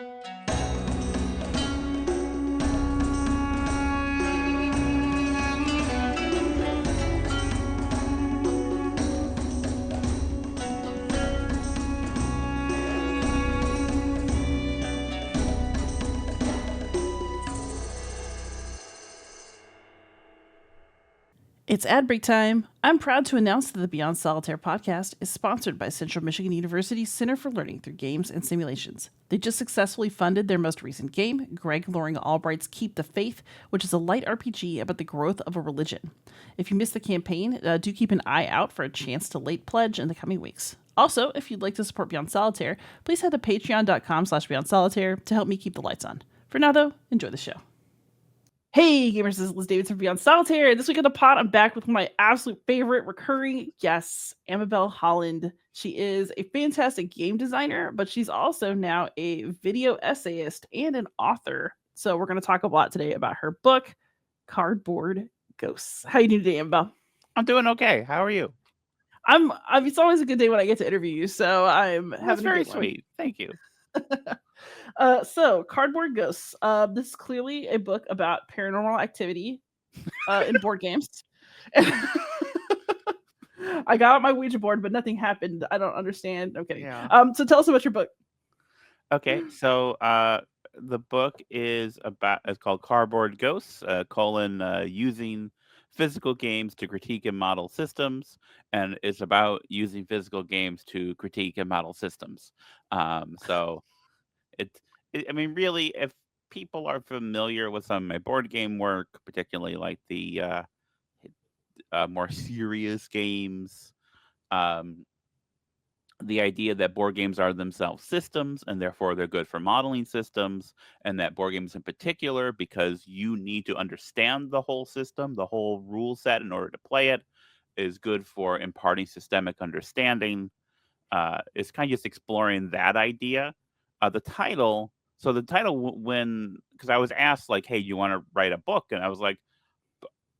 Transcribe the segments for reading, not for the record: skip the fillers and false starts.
It's ad break time. I'm proud to announce that the Beyond Solitaire podcast is sponsored by Central Michigan University's Center for Learning Through Games and Simulations. They just successfully funded their most recent game, Greg Loring Albright's Keep the Faith, which is a light RPG about the growth of a religion. If you missed the campaign, do keep an eye out for a chance to late pledge in the coming weeks. Also, if you'd like to support Beyond Solitaire, please head to patreon.com/Beyond Solitaire to help me keep the lights on. For now, though, enjoy the show. Hey gamers, this is Liz Davidson from Beyond Solitaire. This week on the pod, I'm back with my absolute favorite recurring guest, Amabel Holland. She is a fantastic game designer, but she's also now a video essayist and an author. So we're going to talk a lot today about her book, Cardboard Ghosts. How you doing today, Amabel? I'm doing okay. How are you? It's always a good day when I get to interview you, so I'm having That's very a good one. sweet. Thank you. So Cardboard Ghosts. This is clearly a book about paranormal activity in board games. I got out my Ouija board, but nothing happened. I don't understand. I'm kidding. Yeah. So tell us about your book. Okay, so the book is called Cardboard Ghosts: using physical games to critique and model systems, and it's about using physical games to critique and model systems. So I mean, really, if people are familiar with some of my board game work, particularly like the more serious games, um, the idea that board games are themselves systems and therefore they're good for modeling systems, and that board games in particular, because you need to understand the whole system, the whole rule set in order to play it, is good for imparting systemic understanding. Is kind of just exploring that idea. The title, so the title, because I was asked, like, hey, you want to write a book? And I was like,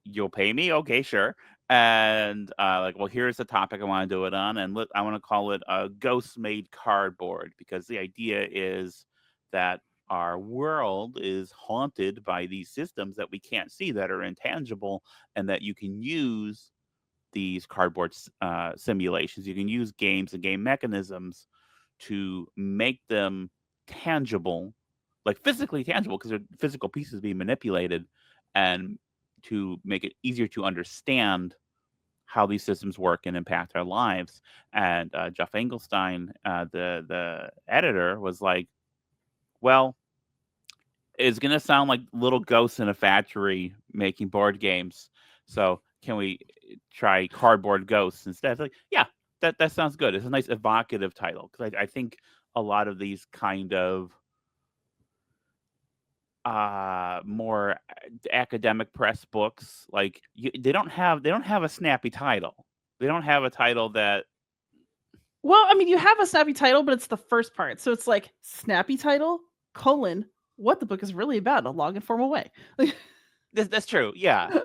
you'll pay me? Okay, sure. And well, here's the topic I want to do it on, and I want to call it Ghosts Made Cardboard, because the idea is that our world is haunted by these systems that we can't see, that are intangible, and that you can use these cardboard simulations. You can use games and game mechanisms to make them tangible, like physically tangible, because they're physical pieces being manipulated, and to make it easier to understand how these systems work and impact our lives. And Jeff Engelstein, the editor, was like, "Well, it's gonna sound like little ghosts in a factory making board games. So can we try Cardboard Ghosts instead?" Like, yeah, that sounds good. It's a nice evocative title, because I think a lot of these kind of more academic press books, like they don't have a snappy title. They don't have a title that. Well, I mean, you have a snappy title, but it's the first part. So it's like snappy title, what the book is really about in a long and formal way. That's true. Yeah,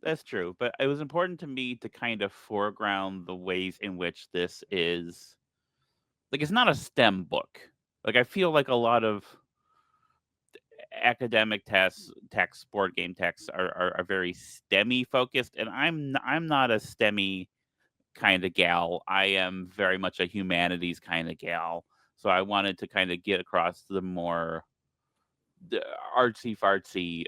that's true. But it was important to me to kind of foreground the ways in which this is, like, it's not a STEM book. Like, I feel like a lot of academic texts, board game texts are very STEMmy focused, and I'm not a STEMmy kind of gal. I am very much a humanities kind of gal. So I wanted to kind of get across the more artsy fartsy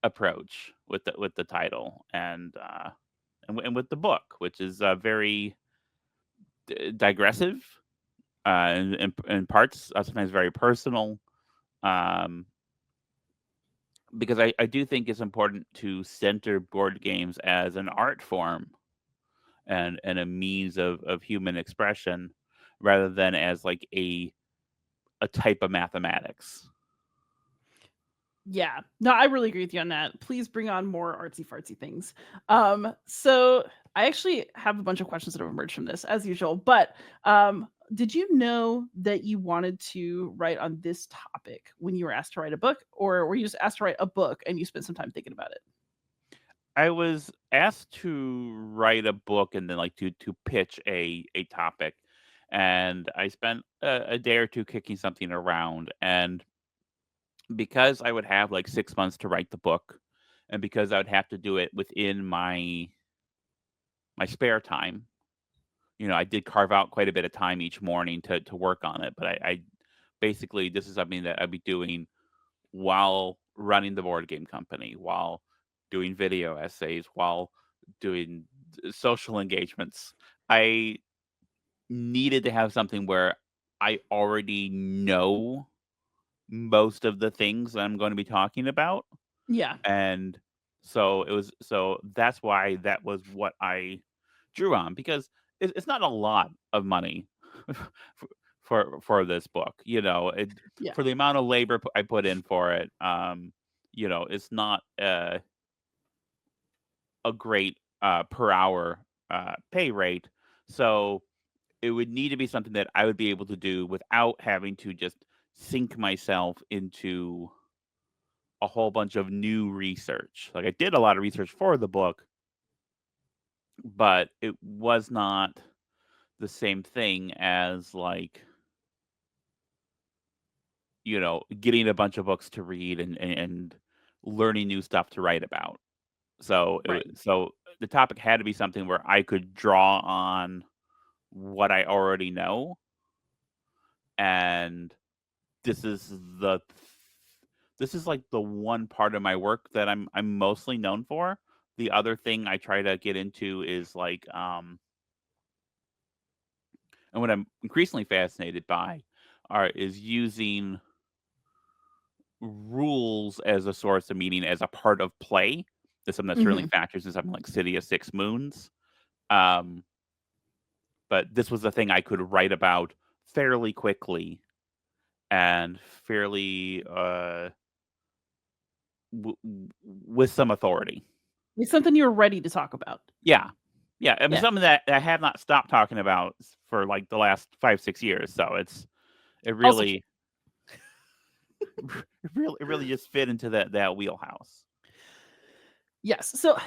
approach with the title, and with the book, which is very digressive, in parts, sometimes very personal. Because I do think it's important to center board games as an art form, and a means of human expression, rather than as like a type of mathematics. Yeah. No, I really agree with you on that. Please bring on more artsy fartsy things. So I actually have a bunch of questions that have emerged from this, as usual. But did you know that you wanted to write on this topic when you were asked to write a book, or were you just asked to write a book and you spent some time thinking about it? I was asked to write a book, and then like to pitch a topic, and I spent a day or two kicking something around. And because I would have like 6 months to write the book, and because I would have to do it within my spare time, I did carve out quite a bit of time each morning to work on it. But I basically, this is something that I'd be doing while running the board game company, while doing video essays, while doing social engagements. I needed to have something where I already know most of the things that I'm going to be talking about. Yeah. And so that's why that was what I drew on, because it's not a lot of money for this book. Yeah. For the amount of labor I put in for it. It's not a great per hour pay rate. So it would need to be something that I would be able to do without having to just sink myself into a whole bunch of new research. Like, I did a lot of research for the book, but it was not the same thing as, like, getting a bunch of books to read and learning new stuff to write about. Right. So the topic had to be something where I could draw on what I already know, and this is the this is like the one part of my work that I'm mostly known for. The other thing I try to get into is like and what I'm increasingly fascinated by are is using rules as a source of meaning as a part of play. That's something that certainly Hmm. factors in something like City of Six Moons. Um, but this was the thing I could write about fairly quickly and fairly with some authority. It's something you're ready to talk about. Yeah. Yeah, I mean, Yeah. something that I have not stopped talking about for, like, the last 5, 6 years, so it Also, really it really just fit into that wheelhouse. yes. So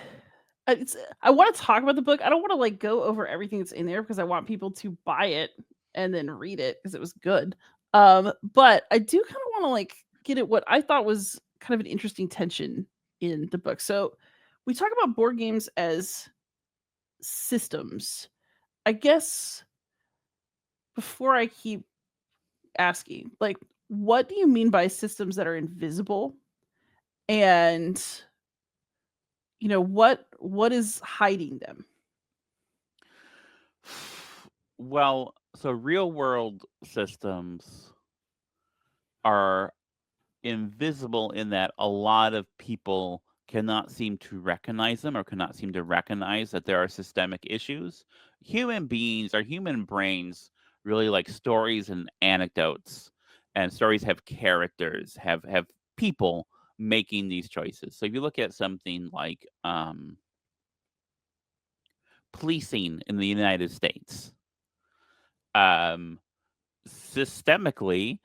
I want to talk about the book. I don't want to like go over everything that's in there because I want people to buy it and then read it because it was good. But I do kind of want to like get at what I thought was kind of an interesting tension in the book. So we talk about board games as systems. I guess before I keep asking, like, what do you mean by systems that are invisible? And what is hiding them? Well, so real world systems are invisible in that a lot of people cannot seem to recognize them, or cannot seem to recognize that there are systemic issues. Human beings, our human brains, really like stories and anecdotes, and stories have characters, have people making these choices. So if you look at something like policing in the United States, um, systemically,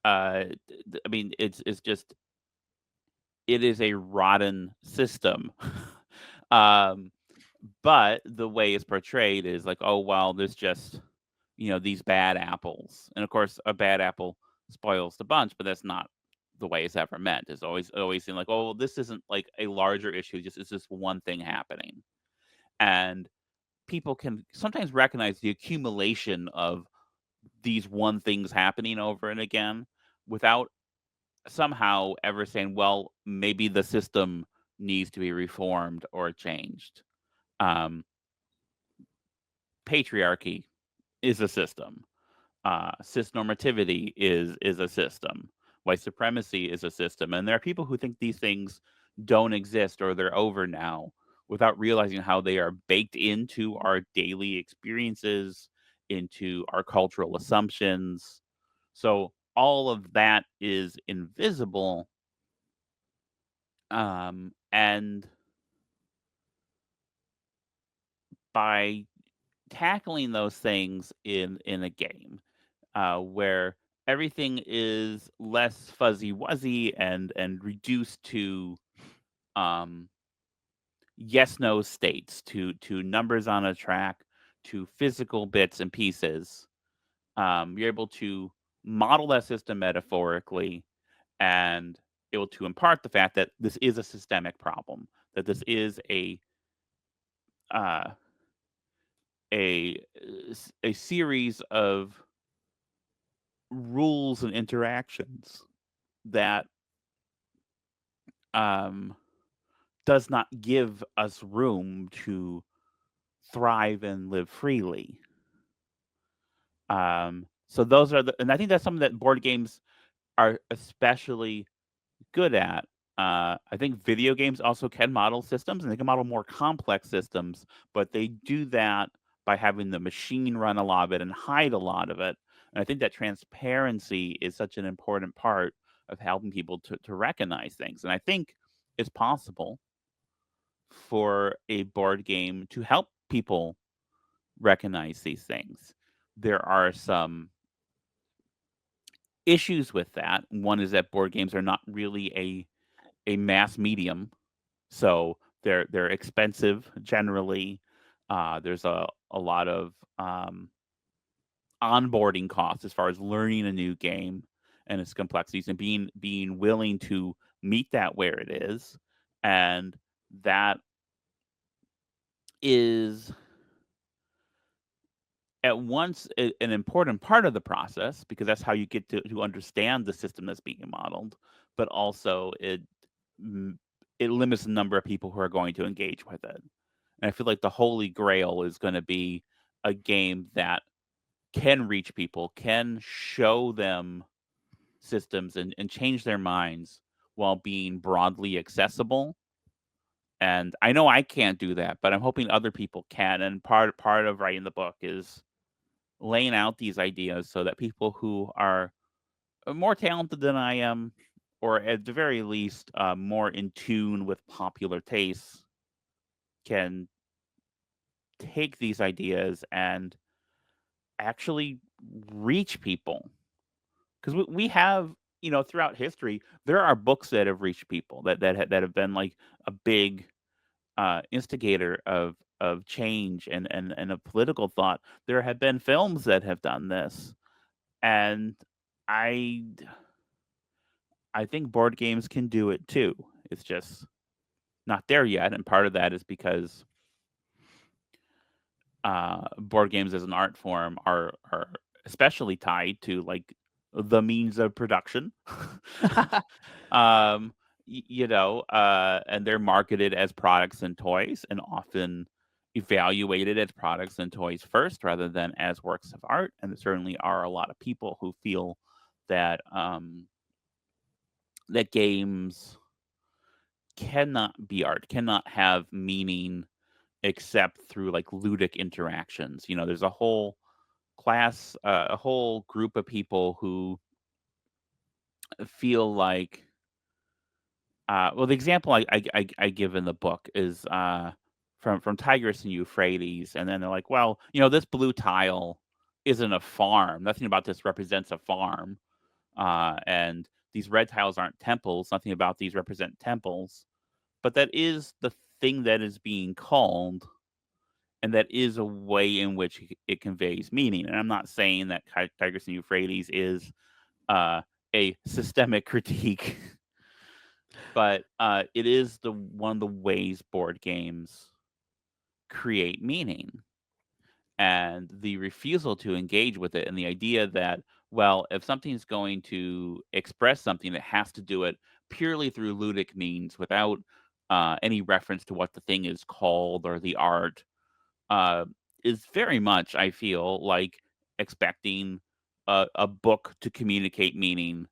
I mean, it's just it is a rotten system. um, but the way it's portrayed is like, oh well, there's just these bad apples, and of course, a bad apple spoils the bunch. But that's not the way it's ever meant. It's always seemed like, oh, well, this isn't like a larger issue. Just it's just one thing happening, and people can sometimes recognize the accumulation of these one things happening over and again without somehow ever saying, well, maybe the system needs to be reformed or changed. Um, Patriarchy is a system. Cisnormativity is a system. White supremacy is a system. And there are people who think these things don't exist or they're over now without realizing how they are baked into our daily experiences, into our cultural assumptions. So all of that is invisible. And by tackling those things in a game, where everything is less fuzzy wuzzy and reduced to um, yes no states, to numbers on a track, to physical bits and pieces, you're able to model that system metaphorically and able to impart the fact that this is a systemic problem, that this is uh, a a series of rules and interactions that um, does not give us room to thrive and live freely. So those are and I think that's something that board games are especially good at. I think video games also can model systems and they can model more complex systems, but they do that by having the machine run a lot of it and hide a lot of it. And I think that transparency is such an important part of helping people to recognize things. And I think it's possible for a board game to help people recognize these things. There are some issues with that. One is that board games are not really a mass medium, so they're expensive generally. There's a lot of onboarding costs as far as learning a new game and its complexities, and being willing to meet that where it is, and that is at once an important part of the process because that's how you get to understand the system that's being modeled, but also mm, it limits the number of people who are going to engage with it. And I feel like the holy grail is going to be a game that can reach people, can show them systems and change their minds while being broadly accessible. And I know I can't do that, but I'm hoping other people can. And part of writing the book is laying out these ideas so that people who are more talented than I am, or at the very least, more in tune with popular tastes, can take these ideas and actually reach people. Because we have, throughout history, there are books that have reached people that have been like a big instigator of change and of political thought. There have been films that have done this, and I I think board games can do it too. It's just not there yet, and part of that is because board games as an art form are especially tied to like the means of production. And they're marketed as products and toys, and often evaluated as products and toys first, rather than as works of art. And there certainly are a lot of people who feel that that games cannot be art, cannot have meaning except through like ludic interactions. There's a whole class, a whole group of people who feel like, well, the example I give in the book is from Tigris and Euphrates, and then they're like, well, this blue tile isn't a farm. Nothing about this represents a farm, and these red tiles aren't temples. Nothing about these represent temples, but that is the thing that is being called, and that is a way in which it conveys meaning. And I'm not saying that Tigris and Euphrates is a systemic critique, but it is the one of the ways board games create meaning, and the refusal to engage with it, and the idea that, well, if something's going to express something, it has to do it purely through ludic means without any reference to what the thing is called or the art, uh, is very much, I feel, like expecting a book to communicate meaning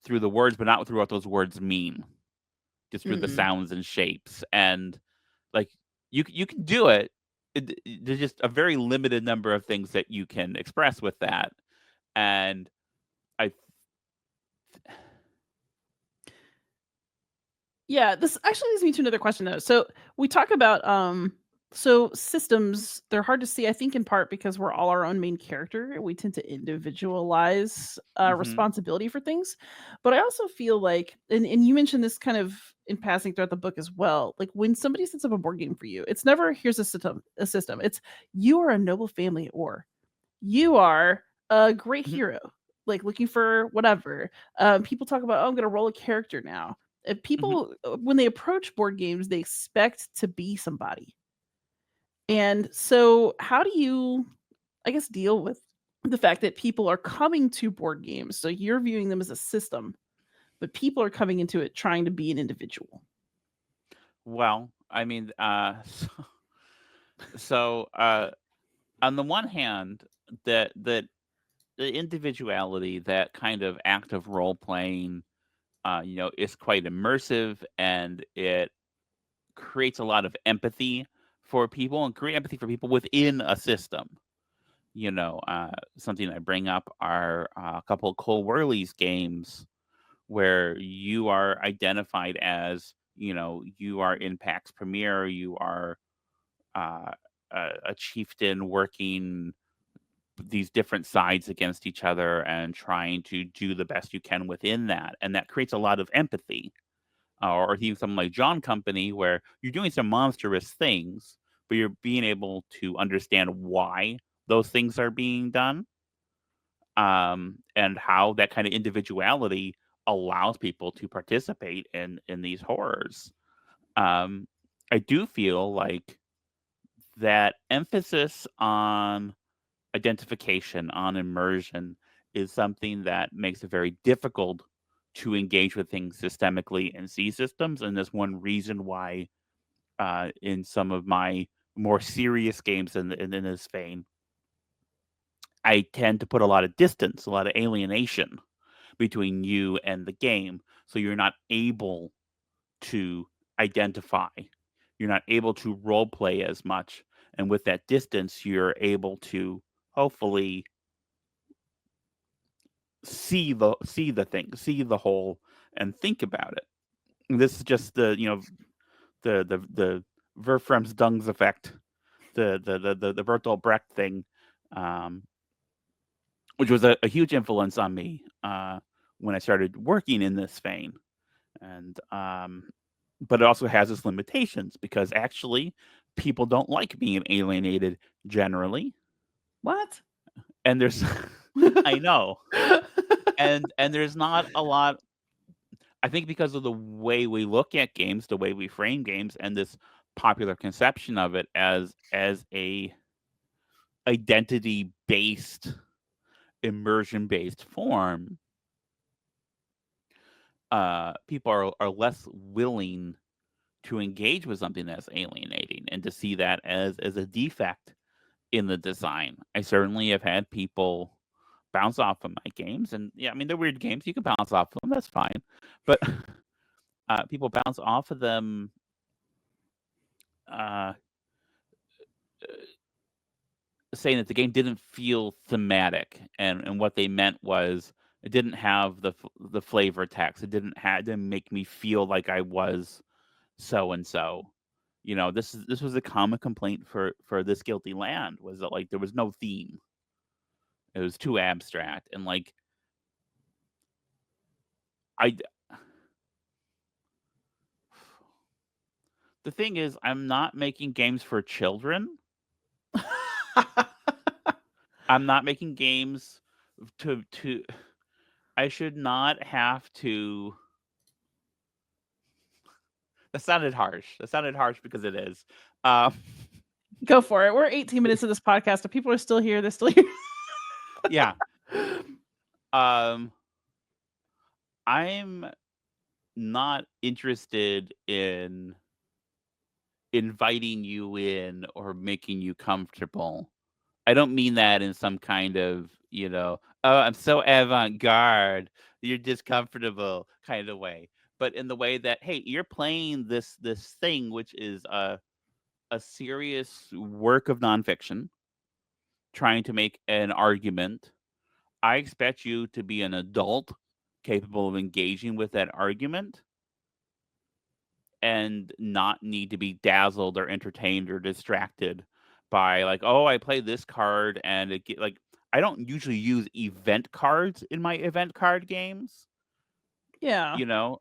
through the words, but not through what those words mean, just through the Mm. sounds and shapes. And like you can do it. There's just a very limited number of things that you can express with that. And I Yeah, this actually leads me to another question though. So we talk about So systems, they're hard to see, I think, in part because we're all our own main character. We tend to individualize Hmm. responsibility for things. But I also feel like, and you mentioned this kind of in passing throughout the book as well. Like when somebody sets up a board game for you, it's never here's a system. A system. It's you are a noble family at war. You are a great Hmm. hero, like looking for whatever. People talk about, oh, I'm going to roll a character now. If Hmm. people, when they approach board games, they expect to be somebody, and so, how do you, I guess, deal with the fact that people are coming to board games? So you're viewing them as a system, but people are coming into it trying to be an individual. Well, I mean, so on the one hand, that the individuality, that kind of act of role playing, is quite immersive, and it creates a lot of empathy for people and create empathy for people within a system. Something I bring up are a couple of Cole Worley's games where you are identified as, you are in PAX Premier, you are uh, a chieftain working these different sides against each other and trying to do the best you can within that. And that creates a lot of empathy. Or even something like John Company, where you're doing some monstrous things, but you're being able to understand why those things are being done, and how that kind of individuality allows people to participate in these horrors. Um, I do feel like that emphasis on identification, on immersion, is something that makes it very difficult to engage with things systemically in C systems, and that's one reason why, in some of my more serious games in this vein, I tend to put a lot of distance, a lot of alienation between you and the game, so you're not able to identify. You're not able to role play as much, and with that distance, you're able to hopefully see the thing, see the whole, and think about it. And this is just the Verfrem's Dungs effect, the Bertolt Brecht thing, um, which was a huge influence on me when I started working in this vein. And but it also has its limitations because actually people don't like being alienated generally, What? and there's I know, and there's not a lot. I think because of the way we look at games, the way we frame games, and this popular conception of it as a identity based, immersion based form, people are less willing to engage with something that's alienating and to see that as a defect in the design. I certainly have had people bounce off of my games, and yeah, I mean they're weird games. You can bounce off of them, that's fine, but people bounce off of them, uh, saying that the game didn't feel thematic, and what they meant was it didn't have the flavor text. It didn't make me feel like I was so and so. This was a common complaint for This Guilty Land, was that like there was no theme. It was too abstract, and like I the thing is, I'm not making games for children. I'm not making games to I should not have to. That sounded harsh. That sounded harsh because it is. Um, Go for it. We're 18 minutes of this podcast. If people are still here, they're still here. yeah. Um, I'm not interested in inviting you in or making you comfortable. I don't mean that in some kind of, oh, I'm so avant-garde, you're discomfortable kind of way, but in the way that, hey, you're playing this thing which is a serious work of nonfiction, trying to make an argument. I expect you to be an adult capable of engaging with that argument and not need to be dazzled or entertained or distracted by like, oh, I play this card and like I don't usually use event cards in my event card games. Yeah. You know,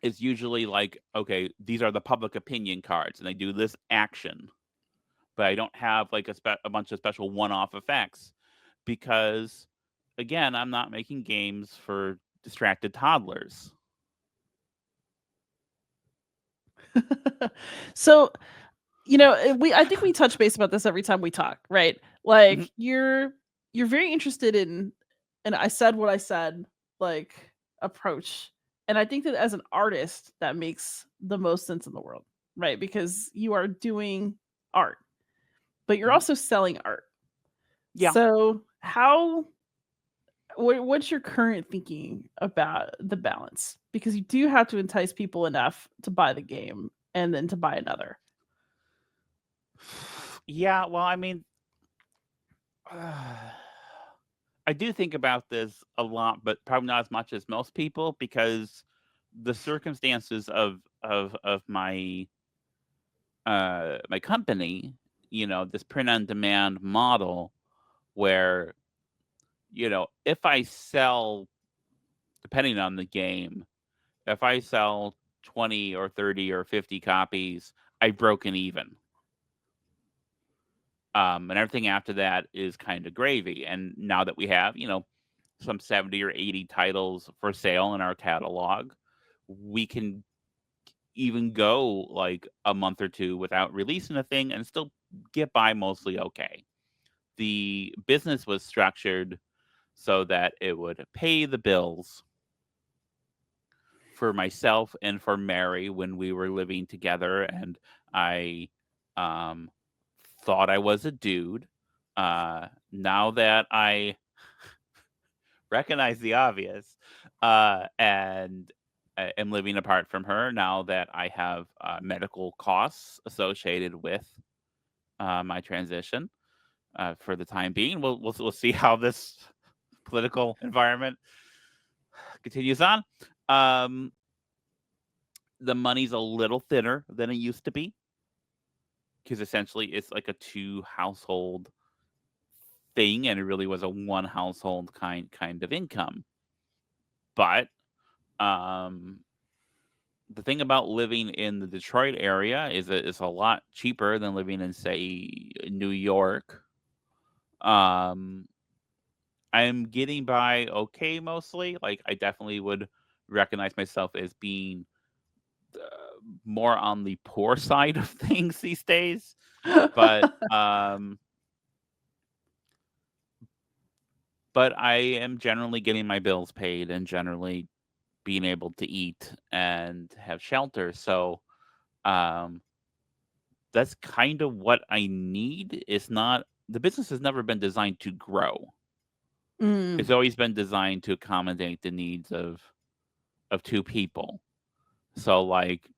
it's usually like, okay, these are the public opinion cards, and they do this action, but I don't have like a bunch of special one-off effects because, again, I'm not making games for distracted toddlers. So, I think we touch base about this every time we talk, right? Mhm. Like you're very interested in, and I said what I said, like, approach. And I think that as an artist that makes the most sense in the world, right? Because you are doing art, but you're Mhm. also selling art. Yeah. So, what's your current thinking about the balance? Because you do have to entice people enough to buy the game and then to buy another. Yeah, well, I mean, I do think about this a lot, but probably not as much as most people because the circumstances of my company, this print on demand model where, if I sell, depending on the game, if I sell 20 or 30 or 50 copies, I've broken even. And everything after that is kind of gravy. And now that we have, some 70 or 80 titles for sale in our catalog, we can even go like a month or two without releasing a thing and still get by mostly okay. The business was structured so that it would pay the bills for myself and for Mary when we were living together, and I um, thought I was a dude. Now that I recognize the obvious, and I am living apart from her, now that I have medical costs associated with my transition for the time being, we'll see how this political environment continues on. Um, the money's a little thinner than it used to be because essentially it's like a two household thing, and it really was a one household kind of income. But um, the thing about living in the Detroit area is that it's a lot cheaper than living in, say, New York. Um, I'm getting by okay mostly. Like I definitely would recognize myself as being more on the poor side of things these days, but I am generally getting my bills paid and generally being able to eat and have shelter. So um, that's kind of what I need. It's not the business has never been designed to grow. Mm. It's always been designed to accommodate the needs of two people. So like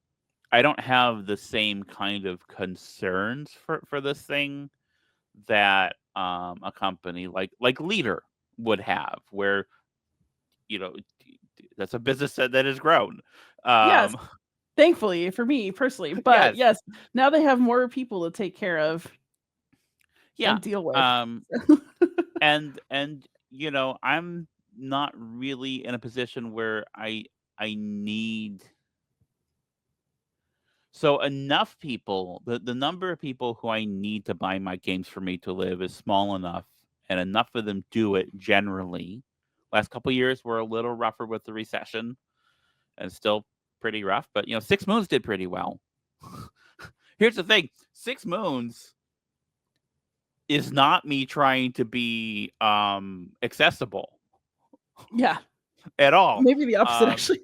I don't have the same kind of concerns for this thing that a company like Leader would have, where you know that's a business that has grown. Yes, Um, thankfully for me personally, but yes, yes, now they have more people to take care of yeah, and deal with. um, and I'm not really in a position where I need so enough people. The number of people who I need to buy my games for me to live is small enough, and enough of them do it generally. Last couple years were a little rougher with the recession, and still pretty rough. But Six Moons did pretty well. Here's the thing: Six Moons is not me trying to be accessible Yeah, at all. maybe the opposite Um, actually.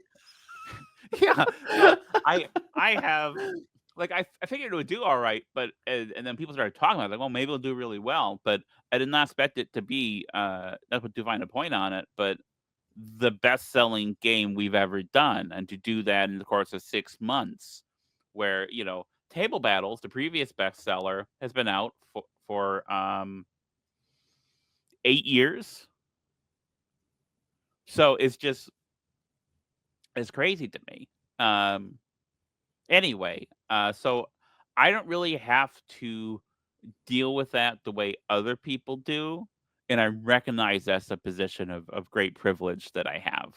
yeah, no, I have like I figured it would do all right, but and then people started talking about it, like, well, maybe it'll do really well, but I did not expect it to be that's what define a point on it, but the best selling game we've ever done, and to do that in the course of 6 months, where Table Battles, the previous bestseller, has been out for 8 years. So it's crazy to me. Um, anyway, so I don't really have to deal with that the way other people do, and I recognize that's a position of great privilege that I have.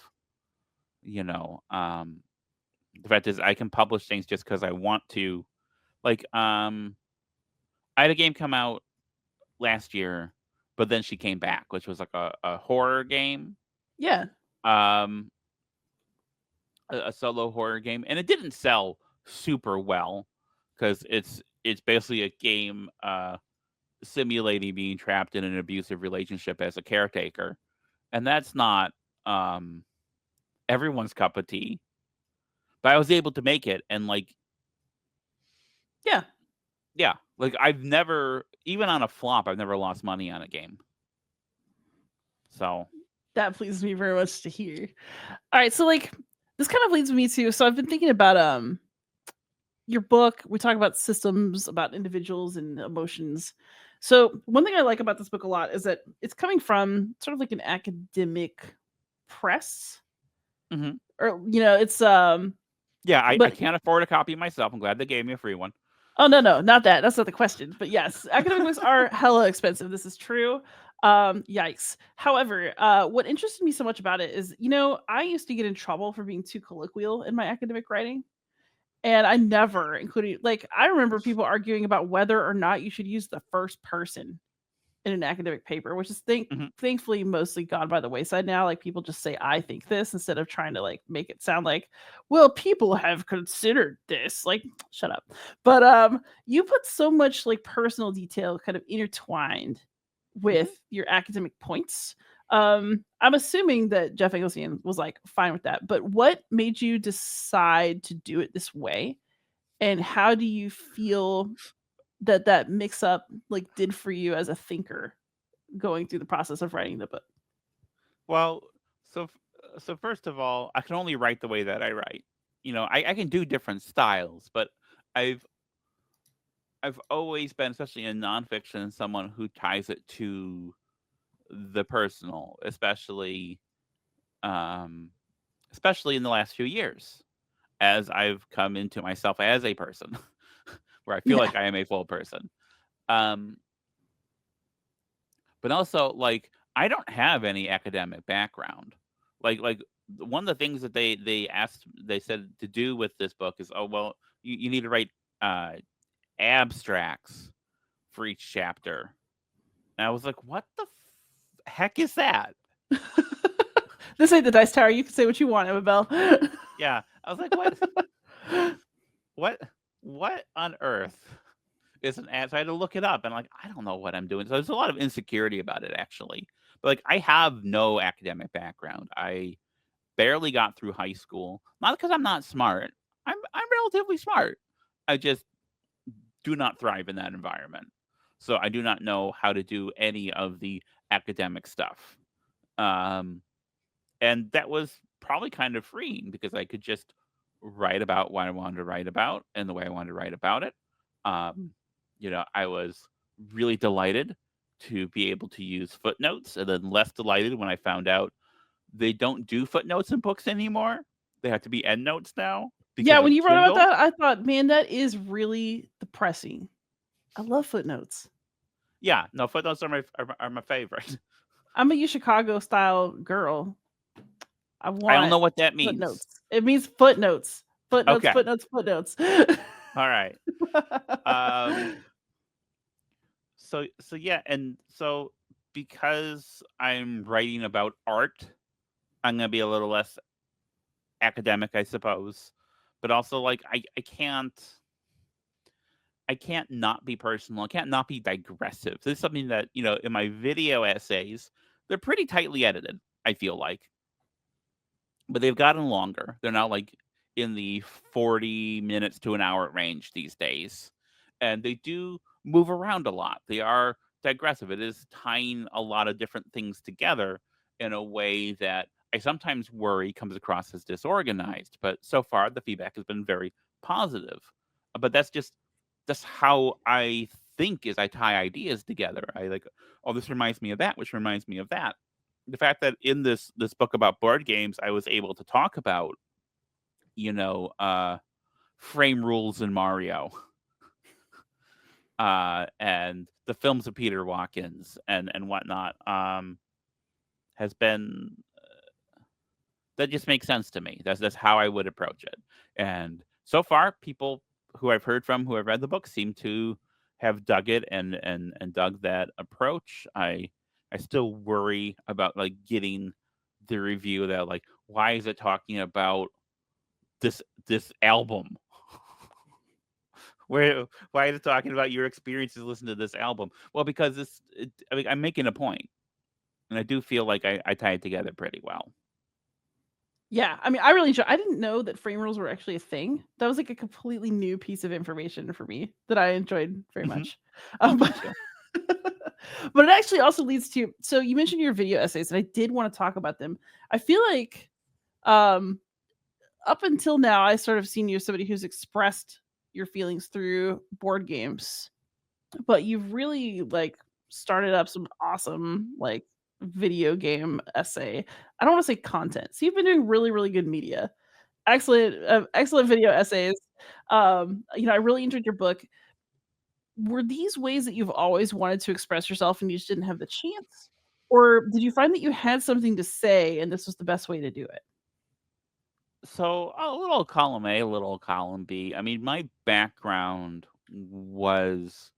You know, the fact is I can publish things just because I want to. Like, I had a game come out last year, but then she came back, which was like a horror game, Yeah. um, a solo horror game, and it didn't sell super well because it's basically a game simulating being trapped in an abusive relationship as a caretaker, and that's not um, everyone's cup of tea. But I was able to make it, and like, Yeah. yeah, like I've never, even on a flop, I've never lost money on a game. So, That pleases me very much to hear. All right, so like this kind of leads me to, so I've been thinking about your book. We talk about systems, about individuals and emotions. So one thing I like about this book a lot is that it's coming from sort of like an academic press, mhm. or it's Yeah, I but can't afford a copy myself. I'm glad they gave me a free one. oh no, not that. That's not the question. But yes, academic books are hella expensive. This is true. Yikes. However, what interested me so much about it is, I used to get in trouble for being too colloquial in my academic writing. And I never included, like, I remember people arguing about whether or not you should use the first person in an academic paper, which is Mhm. thankfully mostly gone by the wayside now. Like, people just say I think this instead of trying to like make it sound like, well, people have considered this. Like, shut up. But you put so much like personal detail kind of intertwined Mhm. with your academic points. I'm assuming that Jeff Eggleston was like fine with that. But what made you decide to do it this way? And how do you feel that mix up like did for you as a thinker going through the process of writing the book? Well, so so first of all, I can only write the way that I write. You know, I can do different styles, but I've I've always been, especially in nonfiction, someone who ties it to the personal, um, especially in the last few years, as I've come into myself as a person, where I feel Yeah. like I am a full person. Um, but also, like, I don't have any academic background. Like one of the things that they said to do with this book is, oh well, you need to write uh, abstracts for each chapter. And I was like, what the heck is that? This ain't the dice tower. You can say what you want, Amabel. Yeah, I was like, what, what on earth is an ad? So I had to look it up, and like, I don't know what I'm doing. So there's a lot of insecurity about it, actually. But like, I have no academic background. I barely got through high school, not because I'm not smart. I'm relatively smart. I just do not thrive in that environment. So I do not know how to do any of the academic stuff. Um, and that was probably kind of freeing because I could just write about what I wanted to write about and the way I wanted to write about it. Um, I was really delighted to be able to use footnotes, and then less delighted when I found out they don't do footnotes in books anymore. They have to be endnotes now Yeah, because when of you wrote about Kindle. that, I thought, man, that is really depressing. I love footnotes. Yeah, no, footnotes are my favorite. I'm a U Chicago style girl. I I don't want know what that means. footnotes. It means footnotes. Footnotes, Okay, footnotes, footnotes. all right. Um, so yeah, and so because I'm writing about art, I'm gonna be a little less academic, I suppose. But also, like, I can't not be personal. I can't not be digressive. This is something that, in my video essays, they're pretty tightly edited, I feel like. But they've gotten longer. They're now like in the 40 minutes to an hour range these days. And they do move around a lot. They are digressive. It is tying a lot of different things together in a way that I sometimes worry comes across as disorganized. But so far, the feedback has been very positive. But that's how I think as I tie ideas together. I like, oh, this reminds me of that, which reminds me of that. The fact that in this book about board games, I was able to talk about you know, frame rules in Mario, and the films of Peter Watkins and whatnot, has been that just makes sense to me. That's how I would approach it. And so far, people who I've heard from who have read the book seem to have dug it and dug that approach. I still worry about like getting the review that like why is it talking about this album? Where why is it talking about your experiences listening to this album? Well, because I mean, I'm making a point, and I do feel like I tie it together pretty well. Yeah, I mean, I really enjoy I didn't know that frame rules were actually a thing. That was, like, a completely new piece of information for me that I enjoyed very Hmm. much. Oh, But thank you. but it actually also leads to so you mentioned your video essays, and I did wanna talk about them. I feel like, um, up until now, I sort of seen you as somebody who's expressed your feelings through board games, but you've really, like, started up some awesome, like, video game essay I don't wanna say content. So you've been doing really, really good media. Excellent video essays. I really enjoyed your book. Were these ways that you've always wanted to express yourself and you just didn't have the chance? Or did you find that you had something to say and this was the best way to do it? So a little column A, a little column B. I mean, my background was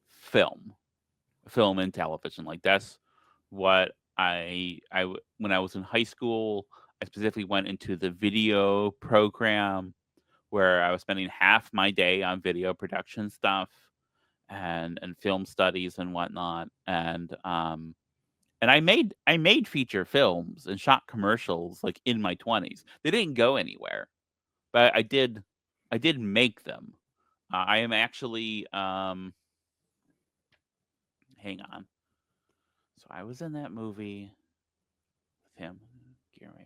film, film and television. Like that's what when I was in high school, I specifically went into the video program where I was spending half my day on video production stuff and film studies and whatnot. And I made feature films and shot commercials like in my 20s. They didn't go anywhere, but I did make them. I am actually hang on. So I was in that movie with him. Gary.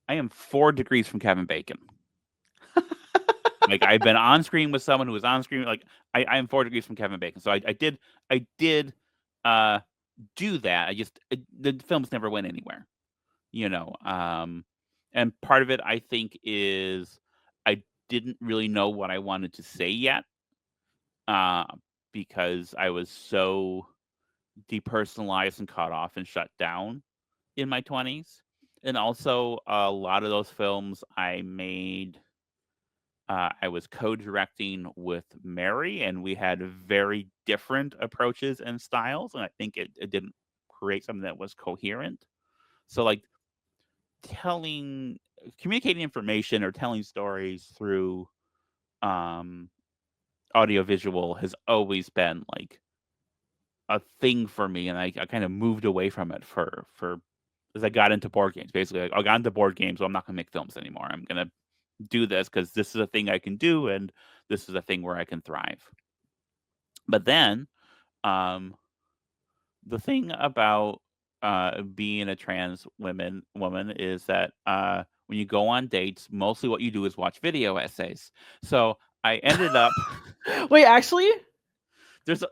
I am 4 degrees from Kevin Bacon. Like I've been on screen with someone who was on screen. Like I am 4 degrees from Kevin Bacon. So I did uh, do that. The films never went anywhere. You know, and part of it I think is I didn't really know what I wanted to say yet, uh, because I was so depersonalized and cut off and shut down in my 20s. And also, a lot of those films I made, I was co-directing with Mary, and we had very different approaches and styles, and I think it didn't create something that was coherent. So, like telling, communicating information or telling stories through um, audiovisual has always been like a thing for me, and I kind of moved away from it for as I got into board games. Basically, like, I got into board games, so I'm not gonna make films anymore. I'm gonna do this because this is a thing I can do, and this is a thing where I can thrive. But then, um, the thing about being a trans woman is that when you go on dates, mostly what you do is watch video essays. So I ended up Wait, actually? there's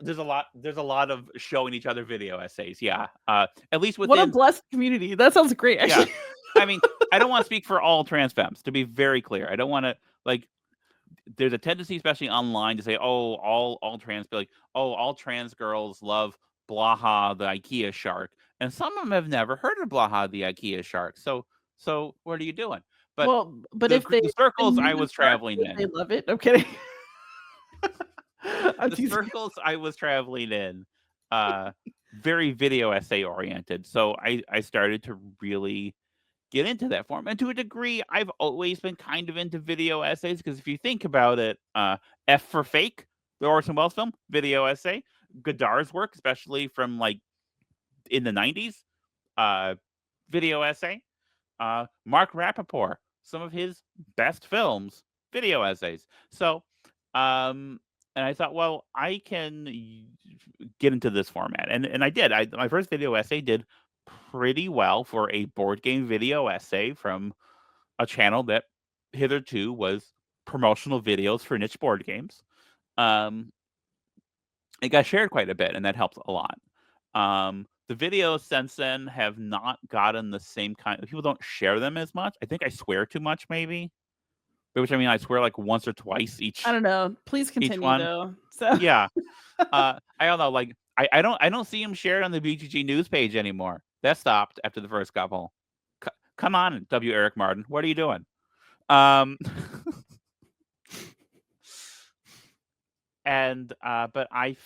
a lot of showing each other video essays. Yeah, at least What a within. blessed community. That sounds great, Yeah, actually. I mean, I don't want to speak for all trans femmes. To be very clear, I don't want to like. There's a tendency, especially online, to say, "Oh, all trans, like, oh, all trans girls love Blaha the IKEA shark," and some of them have never heard of Blaha the IKEA shark. So what are you doing? But Well, but if they the circles knew I the was shark, traveling would they in, love it? I'm kidding. I'm the teasing. circles I was traveling in, uh, very video essay oriented. So I started to really get into that form. And to a degree, I've always been kind of into video essays because if you think about it, F for Fake, the Orson Welles film, video essay, Godard's work, especially from like in the 90s, uh, video essay, Mark Rappaport, some of his best films, video essays. So, and I thought, well, I can get into this format, and I did. My first video essay did pretty well for a board game video essay from a channel that hitherto was promotional videos for niche board games. Um, it got shared quite a bit, and that helped a lot. the videos since then have not gotten the same kind. People don't share them as much. I think I swear too much, maybe. Which I mean, I swear like once or twice I each don't know. Please each continue one. though. So Yeah. I don't know. Like I don't see him shared on the BGG news page anymore. That stopped after the first couple. Come on, W. Eric Martin. What are you doing? Um, and but I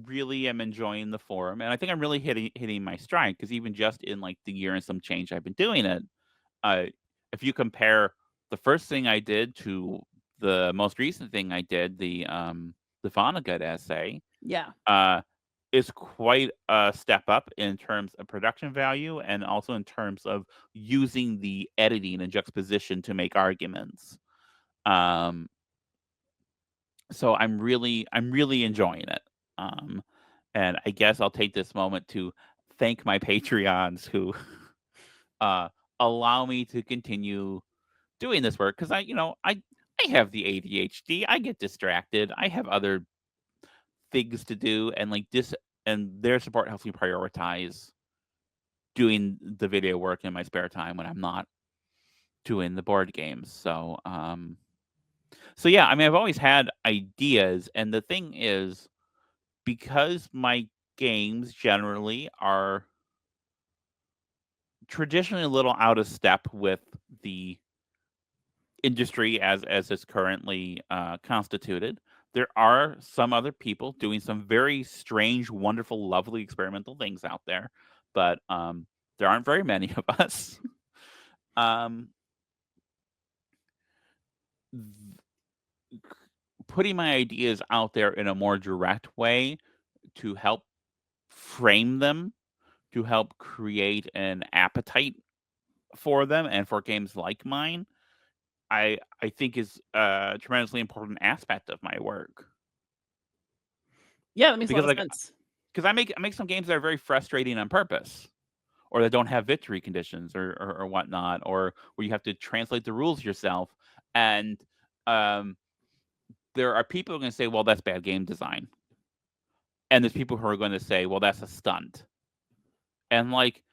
really am enjoying the forum, and I think I'm really hitting my stride because even just in like the year and some change I've been doing it, uh, if you compare the first thing I did to the most recent thing I did, the Vonnegut essay, yeah. uh, is quite a step up in terms of production value and also in terms of using the editing and juxtaposition to make arguments. Um, so I'm really enjoying it. Um, and I guess I'll take this moment to thank my Patreons who uh, allow me to continue doing this work because I have the ADHD. I get distracted. I have other things to do, and like this, and their support helps me prioritize doing the video work in my spare time when I'm not doing the board games. So yeah, I mean, I've always had ideas, and the thing is, because my games generally are traditionally a little out of step with the industry as it's currently constituted. There are some other people doing some very strange, wonderful, lovely experimental things out there, but there aren't very many of us. um, Putting my ideas out there in a more direct way to help frame them, to help create an appetite for them and for games like mine, I think is a tremendously important aspect of my work. Yeah, that makes a lot Because of like sense. because I make some games that are very frustrating on purpose, or that don't have victory conditions or whatnot, or where you have to translate the rules yourself. And um, there are people who are going to say, "Well, that's bad game design," and there's people who are going to say, "Well, that's a stunt." And like,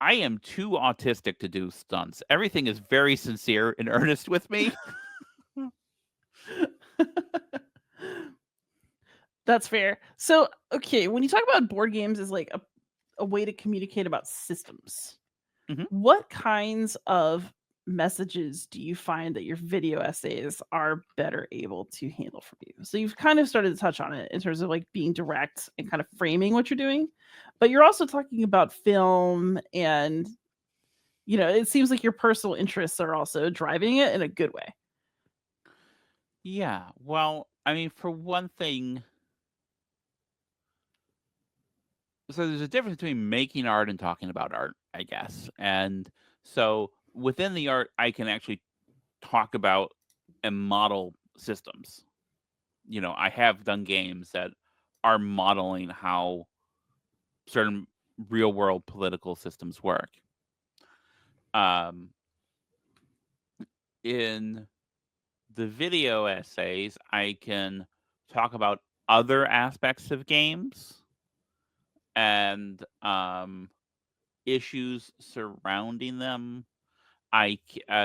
I am too autistic to do stunts. Everything is very sincere and earnest with me. That's fair. So, okay, when you talk about board games as like a way to communicate about systems, Mhm. what kinds of messages do you find that your video essays are better able to handle for you? So you've kind of started to touch on it in terms of like being direct and kind of framing what you're doing, but you're also talking about film and it seems like your personal interests are also driving it in a good way. Yeah. Well, I mean, for one thing, so there's a difference between making art and talking about art, I guess. And so within the art, I can actually talk about and model systems. I have done games that are modeling how certain real world political systems work. Um, in the video essays, I can talk about other aspects of games and issues surrounding them.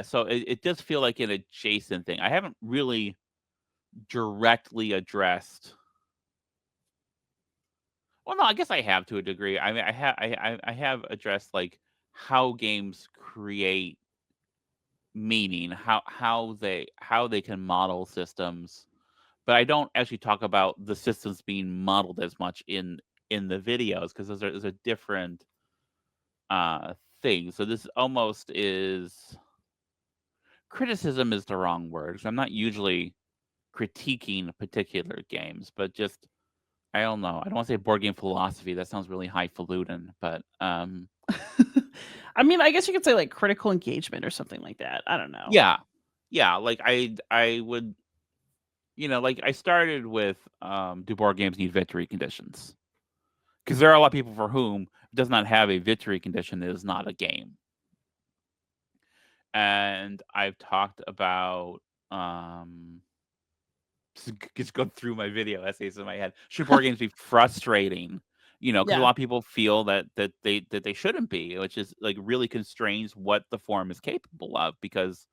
So it does feel like an adjacent thing. I haven't really directly addressed. Well, no, I guess I have to a degree. I mean, I have addressed like how games create meaning, how they can model systems, but I don't actually talk about the systems being modeled as much in the videos because those are different uh things. So this almost is criticism is the wrong word. 'Cause I'm not usually critiquing particular games, but just I don't know. I don't want to say board game philosophy. That sounds really highfalutin, but I mean, I guess you could say like critical engagement or something like that. I don't know. yeah, yeah. Like I would, like I started with do board games need victory conditions? Because there are a lot of people for whom it does not have a victory condition. It is not a game. And I've talked about just go through my video essays in my head. Should board games be frustrating? because a Yeah. lot of people feel that they shouldn't be, which is like really constrains what the form is capable of, because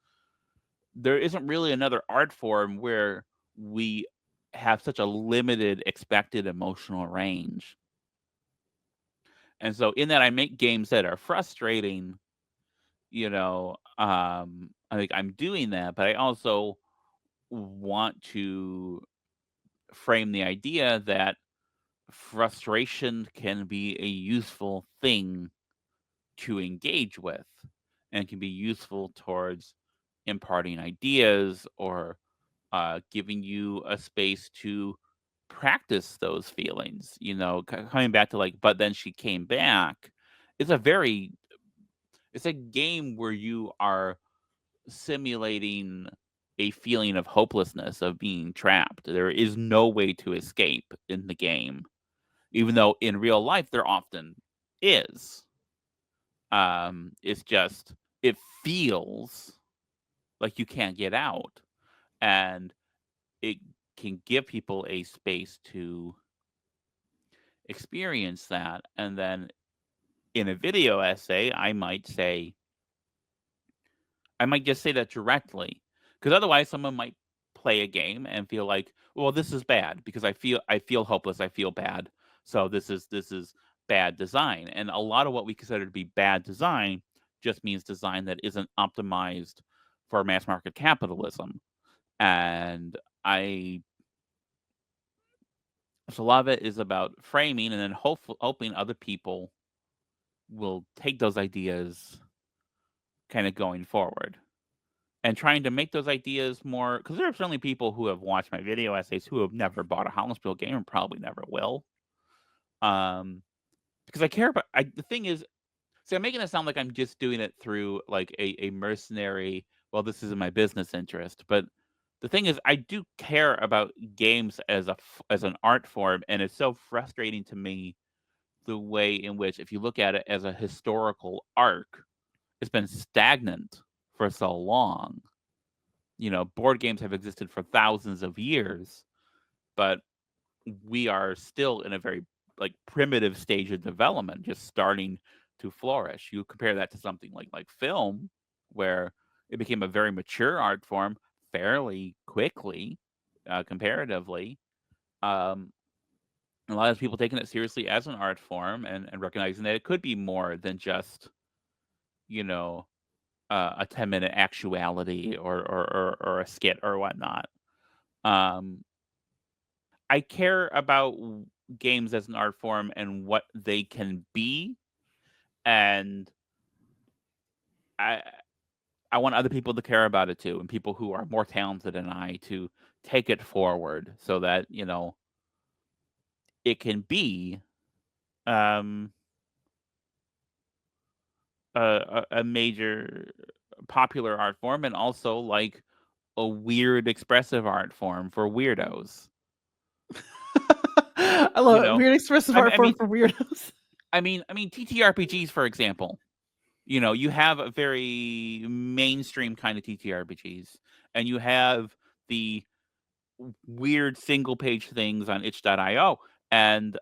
there isn't really another art form where we have such a limited expected emotional range. And so in that, I make games that are frustrating. I think I'm doing that, but I also want to frame the idea that frustration can be a useful thing to engage with, and can be useful towards imparting ideas, or giving you a space to practice those feelings. Coming back to like, but then she came back. It's a very, it's a game where you are simulating a feeling of hopelessness, of being trapped. There is no way to escape in the game, even though in real life there often is. It's just, it feels like you can't get out, and it can give people a space to experience that. And then in a video essay, I might just say that directly, because otherwise someone might play a game and feel like, well, this is bad because I feel hopeless, I feel bad, so this is bad design. And a lot of what we consider to be bad design just means design that isn't optimized for mass market capitalism. And I so a lot of it is about framing, and then hoping other people will take those ideas kind of going forward, and trying to make those ideas more, because there are certainly people who have watched my video essays who have never bought a Holland game and probably never will. Um, because I care about, the thing is, see, I'm making it sound like I'm just doing it through like a mercenary, well, this is in my business interest. But the thing is, I do care about games as an art form, and it's so frustrating to me the way in which, if you look at it as a historical arc, it's been stagnant for so long. Board games have existed for thousands of years, but we are still in a very like primitive stage of development, just starting to flourish. You compare that to something like film, where it became a very mature art form fairly quickly, comparatively. Um, a lot of people taking it seriously as an art form, and recognizing that it could be more than just, you know, a 10-minute actuality, or a skit or whatnot. Um, I care about games as an art form and what they can be, and I I want other people to care about it too, and people who are more talented than I to take it forward, so that it can be um, a major popular art form, and also like a weird expressive art form for weirdos. I You love it. know, Weird expressive I mean, art I form mean, for weirdos. TTRPGs, for example. You have a very mainstream kind of TTRPGs, and you have the weird single page things on itch.io. And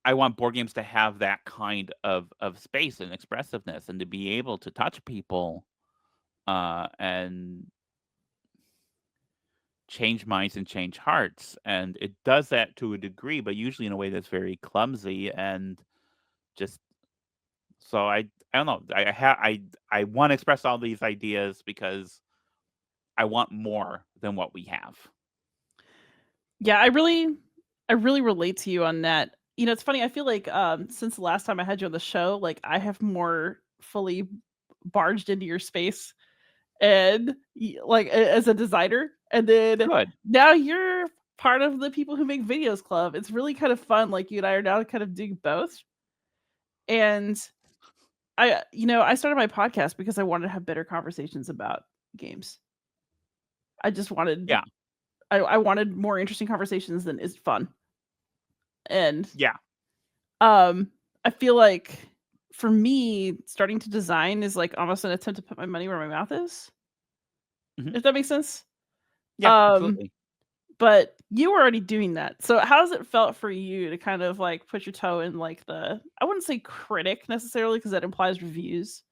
I want board games to have that kind of space and expressiveness, and to be able to touch people, and change minds and change hearts. And it does that to a degree, but usually in a way that's very clumsy, and just, so I don't know. I want to express all these ideas because I want more than what we have. Yeah, I really relate to you on that. It's funny, I feel like, since the last time I had you on the show, like, I have more fully barged into your space, and like, as a designer, and then Good. now you're part of the people who make videos club. It's really kind of fun. Like, you and I are now kind of doing both. And I started my podcast because I wanted to have better conversations about games. I just wanted Yeah. I wanted more interesting conversations than is fun. And Yeah. um I feel like, for me, starting to design is like almost an attempt to put my money where my mouth is, Mhm. if that makes sense. Yeah, Um absolutely. but you were already doing that. So how's it felt for you to kind of like put your toe in like the, I wouldn't say critic necessarily because that implies reviews,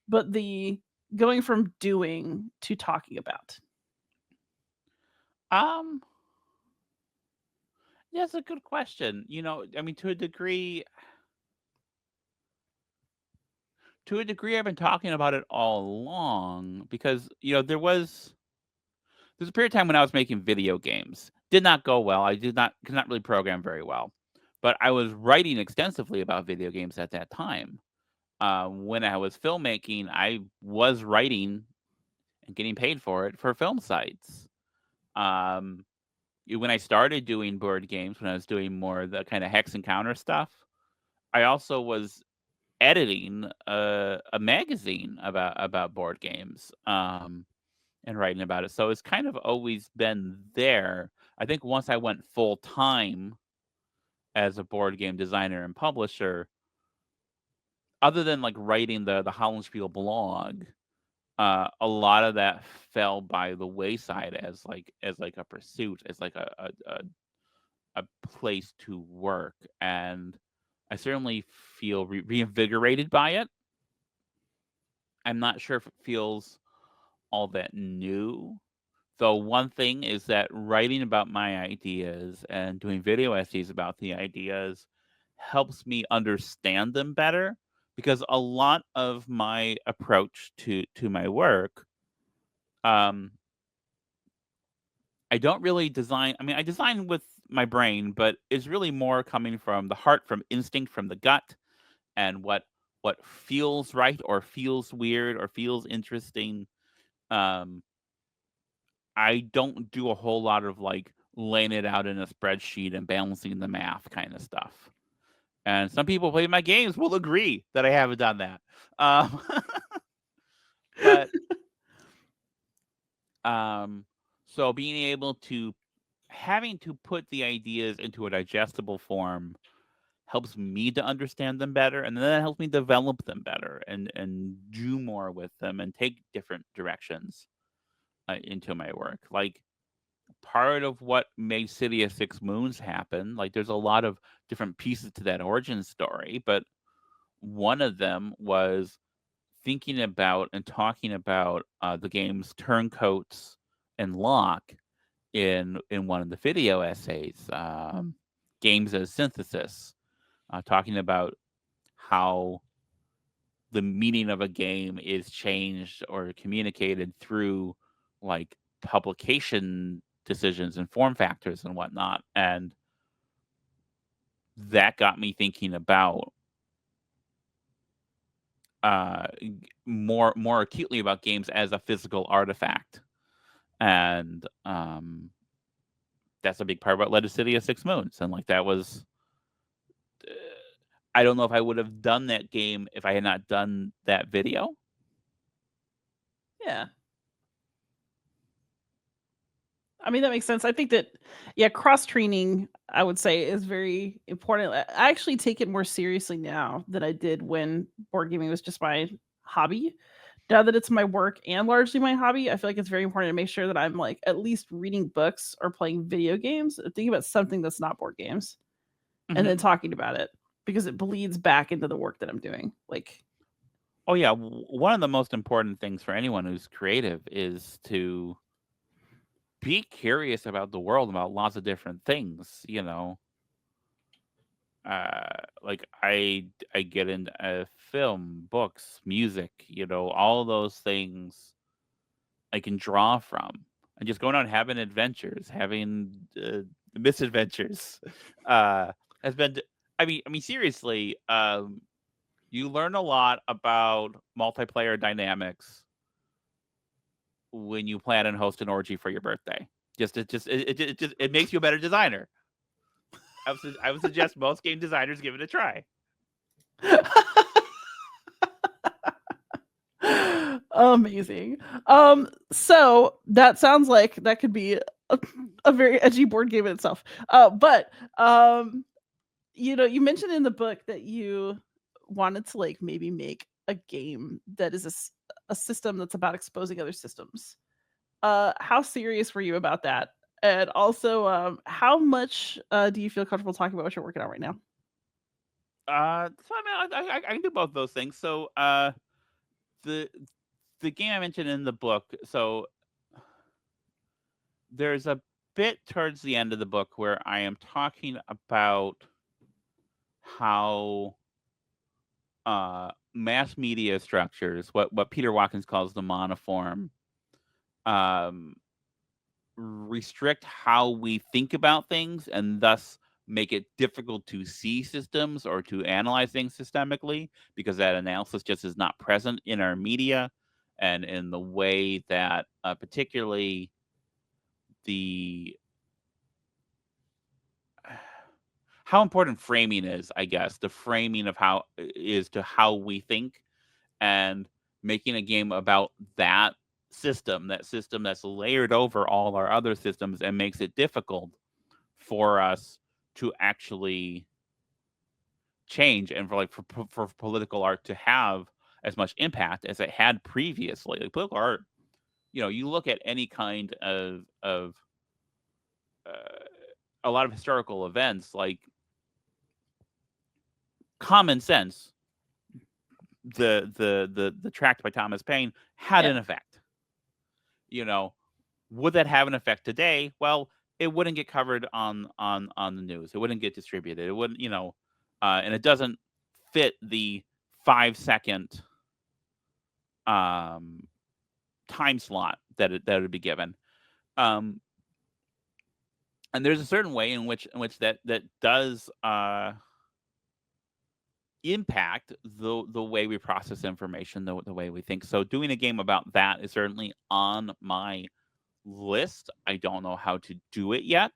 but the going from doing to talking about? Um, yeah, that's a good question. I mean, to a degree, I've been talking about it all along because there's a period of time when I was making video games. Did not go well. I could not really program very well, but I was writing extensively about video games at that time. When I was filmmaking, I was writing and getting paid for it for film sites. Um, when I started doing board games, when I was doing more of the kind of hex encounter stuff, I also was editing a magazine about board games, and writing about it. So it's kind of always been there. I think once I went full time as a board game designer and publisher, other than like writing the Holland blog, a lot of that fell by the wayside as like a pursuit, as like a place to work, and I certainly feel reinvigorated by it. I'm not sure if it feels all that new. Though one thing is that writing about my ideas and doing video essays about the ideas helps me understand them better because a lot of my approach to my work, um I don't really design. I mean, I design with my brain, but it's really more coming from the heart, from instinct, from the gut, and what feels right or feels weird or feels interesting. Um, I don't do a whole lot of like laying it out in a spreadsheet and balancing the math kind of stuff. And some people play my games will agree that I haven't done that. Um, but um, so being able to having to put the ideas into a digestible form helps me to understand them better, and then that helps me develop them better and do more with them and take different directions into my work. Like part of what made City of Six Moons happen, like there's a lot of different pieces to that origin story, but one of them was thinking about and talking about the game's turncoats and lock in one of the video essays, games as synthesis, talking about how the meaning of a game is changed or communicated through like publication decisions and form factors and whatnot. And that got me thinking about more acutely about games as a physical artifact. And that's a big part about led to City of Six Moons. And like that was I don't know if I would have done that game if I had not done that video. Yeah. I mean, that makes sense. I think that, yeah, cross training, I would say, is very important. I actually take it more seriously now than I did when board gaming was just my hobby. Now that it's my work and largely my hobby, I feel like it's very important to make sure that I'm like at least reading books or playing video games, or thinking about something that's not board games, and then Hmm. talking about it because it bleeds back into the work that I'm doing. Like, Oh yeah, one of the most important things for anyone who's creative is to be curious about the world, about lots of different things. Like I get into film, books, music. All those things I can draw from, and just going out and having adventures, having misadventures, uh, has been. I mean, seriously, you learn a lot about multiplayer dynamics when you plan and host an orgy for your birthday. It makes you a better designer. I would suggest most game designers give it a try. amazing. So that sounds like that could be a very edgy board game in itself. But you mentioned in the book that you wanted to like maybe make a game that is a system that's about exposing other systems. How serious were you about that? And also, how much do you feel comfortable talking about what you're working on right now? So I mean, I can do both those things. So the the game I mentioned in the book. So there's a bit towards the end of the book where I am talking about how mass media structures, what Peter Watkins calls the monoform, um, restrict how we think about things and thus make it difficult to see systems or to analyze things systemically because that analysis just is not present in our media and in the way that particularly the how important framing is, I guess, the framing of how is to how we think and making a game about that system that's layered over all our other systems and makes it difficult for us to actually change and for for political art to have as much impact as it had previously. Like political art, you look at any kind of uh, a lot of historical events, like Common Sense, the tract by Thomas Paine had Yeah. an effect. You know, would that have an effect today? Well, it wouldn't get covered on the news. It wouldn't get distributed. It wouldn't, and it doesn't fit the 5 second um, time slot that would be given. Um, and there's a certain way in which that does impact the way we process information, the way we think. So doing a game about that is certainly on my list. I don't know how to do it yet,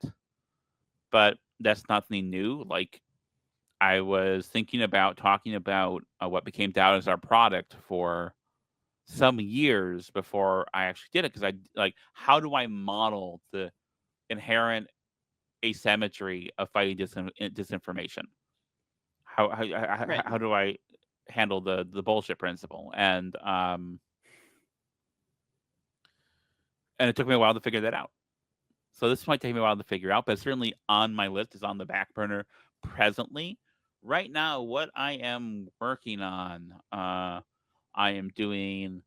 but that's nothing new. Like I was thinking about talking about what became Doubt as our product for some years before I actually did it because I like how do I model the inherent asymmetry of fighting disinformation? Right. How do I handle the bullshit principle? And it took me a while to figure that out. So this might take me a while to figure out, but it's certainly on my list. Is on the back burner presently. Right now, what I am working on, I am doing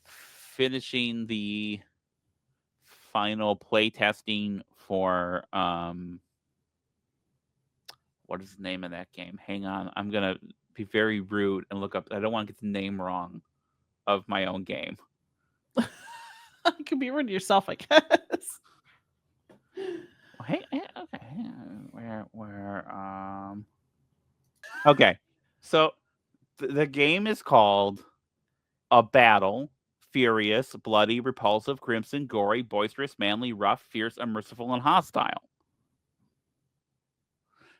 finishing the final play testing for what is the name of that game? Hang on, I'm gonna be very rude and look up. I don't want to get the name wrong of my own game. You can be rude to yourself, I guess. Hey, okay, okay. So the game is called A Battle. Furious, bloody, repulsive, crimson, gory, boisterous, manly, rough, fierce, unmerciful, and hostile.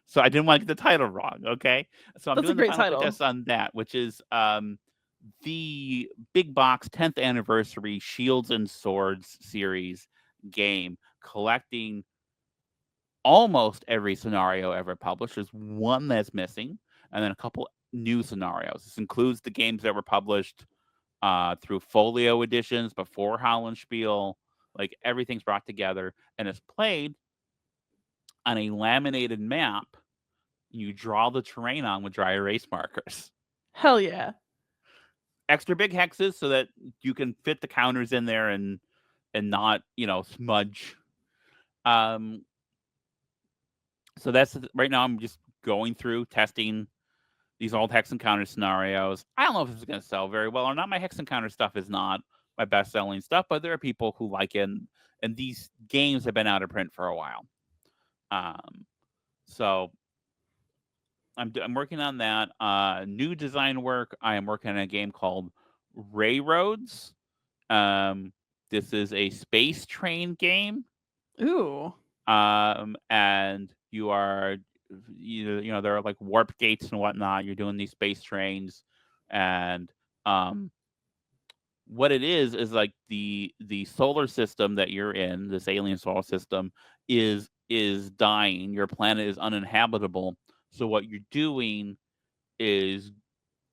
So I didn't want to get the title wrong. Okay, so I'm That's a doing the great final title. playtest on that, which is the big box 10th anniversary Shields and Swords series game, collecting almost every scenario ever published. There's one that's missing, and then a couple new scenarios. This includes the games that were published through folio editions before Holland Spiel. Like everything's brought together and it's played on a laminated map. You draw the terrain on with dry erase markers. Hell yeah. Extra big hexes so that you can fit the counters in there and not smudge. Um, so that's right now. I'm just going through testing these old hex encounter scenarios. I don't know if this is going to sell very well or not. My hex encounter stuff is not my best selling stuff, but there are people who like it, and these games have been out of print for a while. So I'm working on that. New design work. I am working on a game called Railroads. This is a space train game. Ooh. And there are like warp gates and whatnot. You're doing these space trains, and what it is like the solar system that you're in, this alien solar system, is dying. Your planet is uninhabitable. So what you're doing is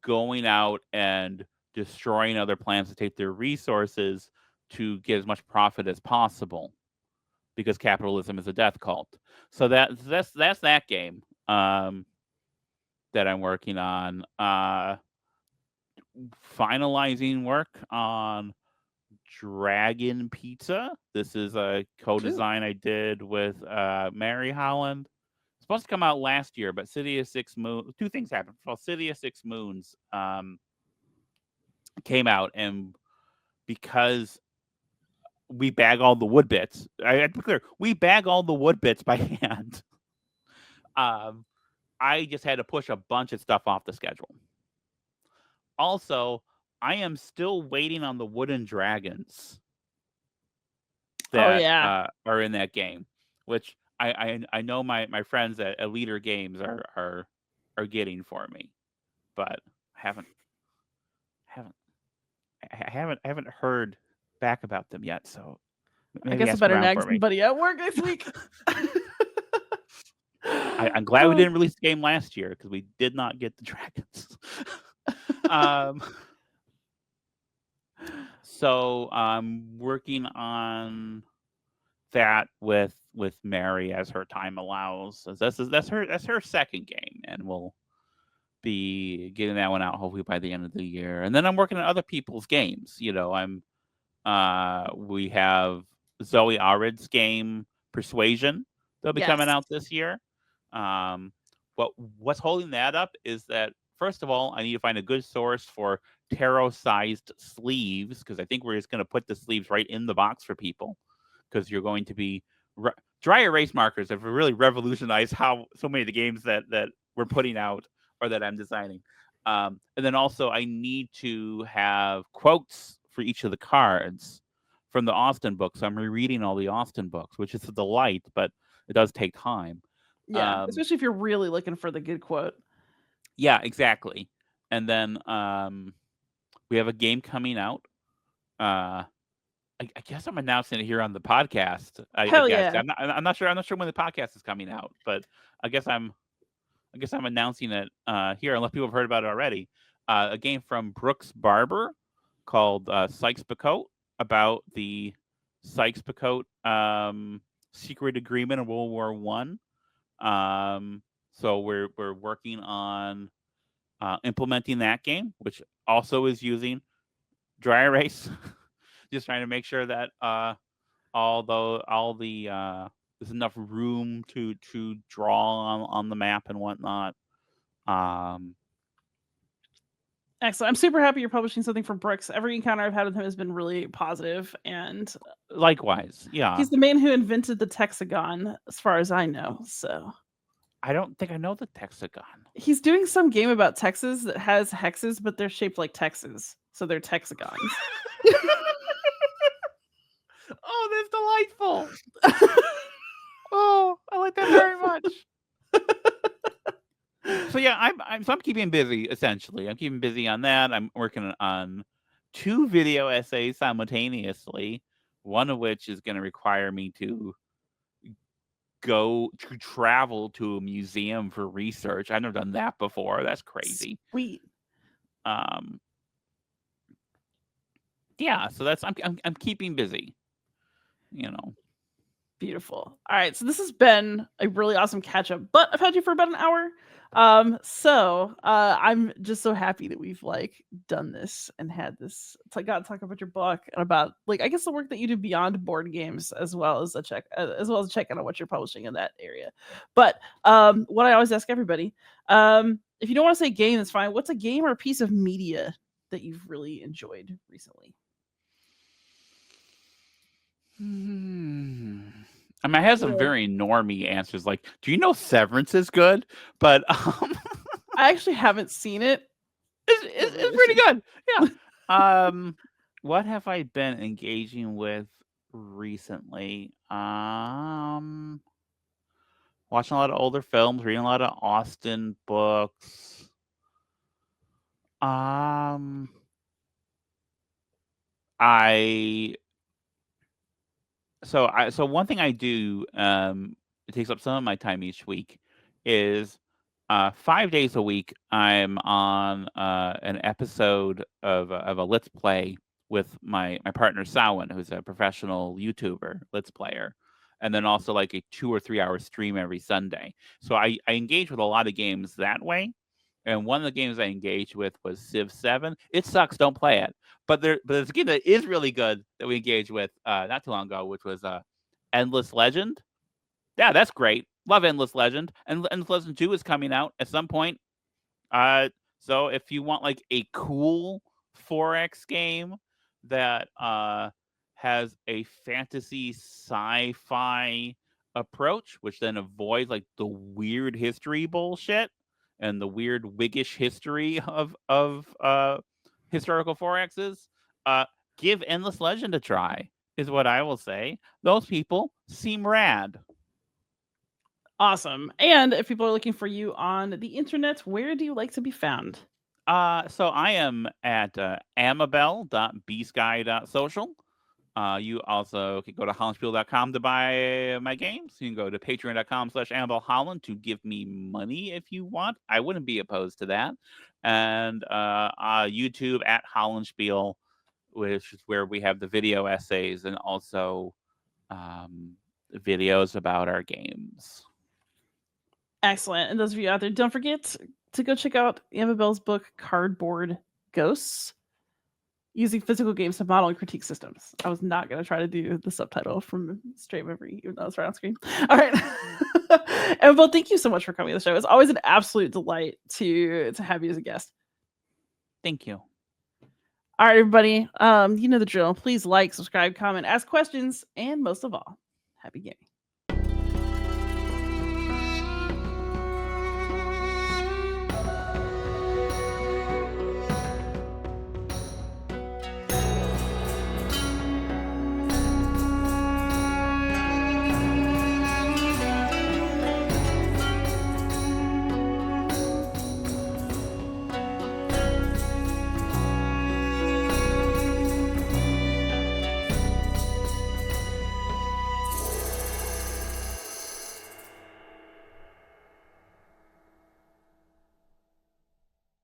going out and destroying other planets to take their resources to get as much profit as possible. because capitalism is a death cult. So that's that game that I'm working on. Finalizing work on Dragon Pizza. This is a Ooh. co-design I did with Mary Holland. It's supposed to come out last year, but City of Six Moons. Two things happened. Well, City of Six Moons came out, and because we bag all the wood bits, I have to be clear, we bag all the wood bits by hand. Um, I just had to push a bunch of stuff off the schedule. Also, I am still waiting on the wooden dragons Oh that yeah. are in that game, which I know my friends at Leader Games are getting for me, but haven't haven't haven't heard back about them yet. So I maybe guess I ask better around nag for me. somebody at work this week. I'm glad we didn't release the game last year because we did not get the dragons. um, so I'm working on that with Mary as her time allows. That's her second game, and we'll be getting that one out hopefully by the end of the year. And then I'm working on other people's games. We have Zoe Arid's game Persuasion that'll be coming Yes. out this year. Um, but what's holding that up is that first of all, I need to find a good source for tarot-sized sleeves because I think we're just going to put the sleeves right in the box for people because you're going to be dry erase markers have really revolutionized how so many of the games that we're putting out or that I'm designing. And then also, I need to have quotes for each of the cards from the Austin books. So I'm rereading all the Austin books, which is a delight, but it does take time. Yeah, Um, especially if you're really looking for the good quote. yeah, exactly. And then we have a game coming out. I guess I'm announcing it here on the podcast. I Hell guess yeah. I'm not sure. I'm not sure when the podcast is coming out, but I guess I'm I guess I'm announcing it here, unless people have heard about it already. A game from Brooks Barber called Sykes-Picot about the Sykes-Picot secret agreement in World War One. So we're working on implementing that game, which also is using dry erase. Just trying to make sure that all the there's enough room to draw on the map and whatnot. Um, Excellent. I'm super happy you're publishing something for Brooks. Every encounter I've had with him has been really positive, and Likewise, yeah. he's the man who invented the Texagon, as far as I know. So I don't think I know the Texagon. he's doing some game about Texas that has hexes, but they're shaped like Texas, so they're Texagons. Oh, that's delightful. Oh, I like that very much. So yeah, I'm keeping busy essentially. I'm keeping busy on that. I'm working on 2 video essays simultaneously, one of which is going to require me to go to travel to a museum for research. I've never done that before. That's crazy. Sweet. Um, yeah, so that's I'm keeping busy. You know, Beautiful. All right, so this has been a really awesome catch up, but I've had you for about an hour. I'm just so happy that we've like done this and had this. It's like got to talk about your book and about like I guess the work that you do beyond board games as well as a check in on what you're publishing in that area. But what I always ask everybody, if you don't want to say game, that's fine. What's a game or a piece of media that you've really enjoyed recently? I mean, I have some very normie answers. Like, do you know Severance is good? But I actually haven't seen it. it's pretty good. Yeah. What have I been engaging with recently? Watching a lot of older films, reading a lot of Austen books. I so one thing I do it takes up some of my time each week is 5 days a week I'm on an episode of a Let's Play with my partner Samhain, who's a professional YouTuber Let's Player, and then also like a 2 or 3 hour stream every Sunday. So I engage with a lot of games that way. And one of the games I engaged with was Civ 7. It sucks, don't play it. But there's a game that is really good that we engaged with not too long ago, which was Endless Legend. Yeah, that's great. Love Endless Legend. And Endless Legend 2 is coming out at some point. So if you want like a cool 4X game that has a fantasy sci-fi approach, which then avoids like the weird history bullshit and the weird Whiggish history of historical 4Xs, give Endless Legend a try, is what I will say. Those people seem rad. Awesome. And if people are looking for you on the internet, where do you like to be found? So I am at amabel.bsky.social. You also can go to hollandspiel.com to buy my games. You can go to patreon.com/AmabelHolland to give me money if you want. I wouldn't be opposed to that. And YouTube at Hollandspiel, which is where we have the video essays and also videos about our games. Excellent. And those of you out there, don't forget to go check out Amabel's book, Cardboard Ghosts, using physical games to model and critique systems. I was not going to try to do the subtitle from straight memory, even though it's right on screen. All right. Amabel, thank you so much for coming to the show. It's always an absolute delight to have you as a guest. Thank you. All right, everybody. You know the drill. Please like, subscribe, comment, ask questions, and most of all, happy gaming.